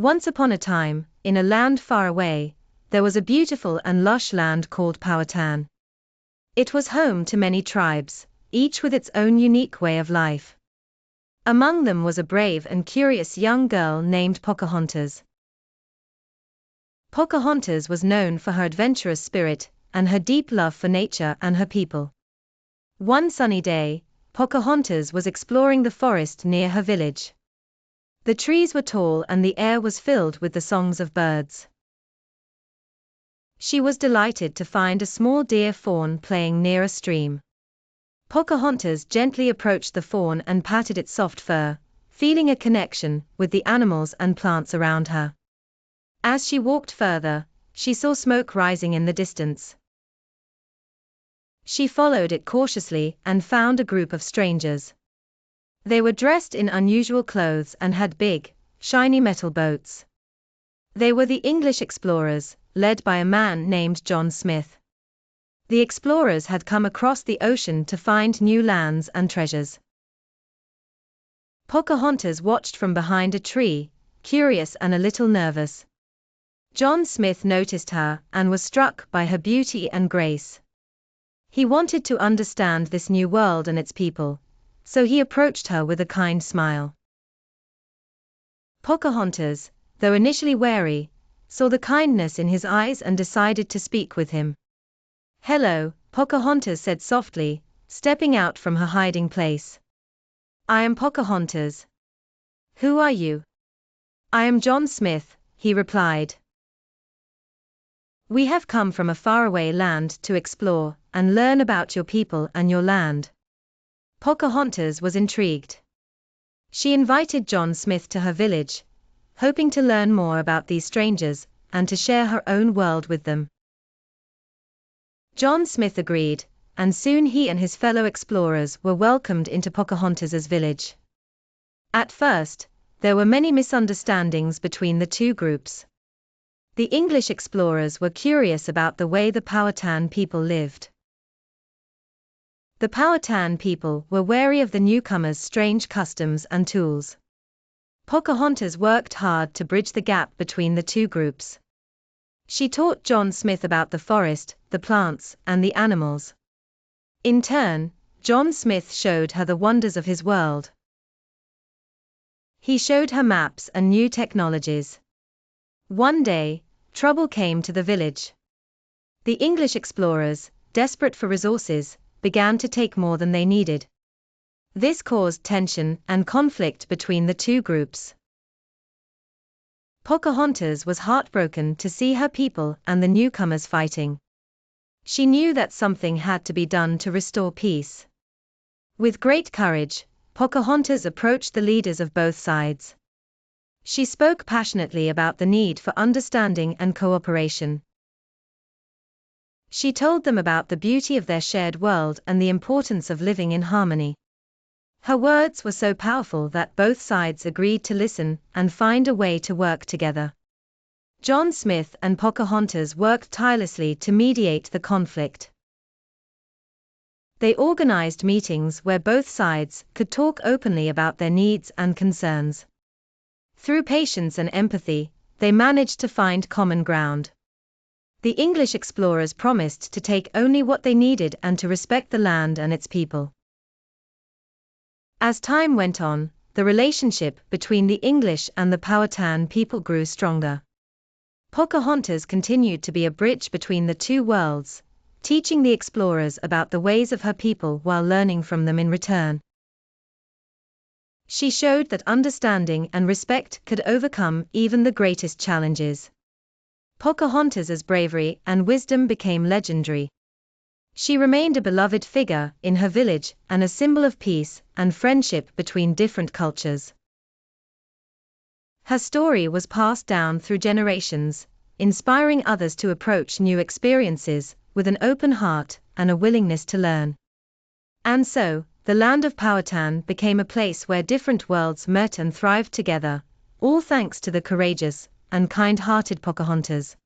Once upon a time, in a land far away, there was a beautiful and lush land called Powhatan. It was home to many tribes, each with its own unique way of life. Among them was a brave and curious young girl named Pocahontas. Pocahontas was known for her adventurous spirit and her deep love for nature and her people. One sunny day, Pocahontas was exploring the forest near her village. The trees were tall and the air was filled with the songs of birds. She was delighted to find a small deer fawn playing near a stream. Pocahontas gently approached the fawn and patted its soft fur, feeling a connection with the animals and plants around her. As she walked further, she saw smoke rising in the distance. She followed it cautiously and found a group of strangers. They were dressed in unusual clothes and had big, shiny metal boats. They were the English explorers, led by a man named John Smith. The explorers had come across the ocean to find new lands and treasures. Pocahontas watched from behind a tree, curious and a little nervous. John Smith noticed her and was struck by her beauty and grace. He wanted to understand this new world and its people, so he approached her with a kind smile. Pocahontas, though initially wary, saw the kindness in his eyes and decided to speak with him. "Hello," Pocahontas said softly, stepping out from her hiding place. "I am Pocahontas. Who are you?" "I am John Smith," he replied. "We have come from a faraway land to explore and learn about your people and your land." Pocahontas was intrigued. She invited John Smith to her village, hoping to learn more about these strangers and to share her own world with them. John Smith agreed, and soon he and his fellow explorers were welcomed into Pocahontas's village. At first, there were many misunderstandings between the two groups. The English explorers were curious about the way the Powhatan people lived. The Powhatan people were wary of the newcomers' strange customs and tools. Pocahontas worked hard to bridge the gap between the two groups. She taught John Smith about the forest, the plants, and the animals. In turn, John Smith showed her the wonders of his world. He showed her maps and new technologies. One day, trouble came to the village. The English explorers, desperate for resources, began to take more than they needed. This caused tension and conflict between the two groups. Pocahontas was heartbroken to see her people and the newcomers fighting. She knew that something had to be done to restore peace. With great courage, Pocahontas approached the leaders of both sides. She spoke passionately about the need for understanding and cooperation. She told them about the beauty of their shared world and the importance of living in harmony. Her words were so powerful that both sides agreed to listen and find a way to work together. John Smith and Pocahontas worked tirelessly to mediate the conflict. They organized meetings where both sides could talk openly about their needs and concerns. Through patience and empathy, they managed to find common ground. The English explorers promised to take only what they needed and to respect the land and its people. As time went on, the relationship between the English and the Powhatan people grew stronger. Pocahontas continued to be a bridge between the two worlds, teaching the explorers about the ways of her people while learning from them in return. She showed that understanding and respect could overcome even the greatest challenges. Pocahontas's bravery and wisdom became legendary. She remained a beloved figure in her village and a symbol of peace and friendship between different cultures. Her story was passed down through generations, inspiring others to approach new experiences with an open heart and a willingness to learn. And so, the land of Powhatan became a place where different worlds met and thrived together, all thanks to the courageous and kind-hearted Pocahontas.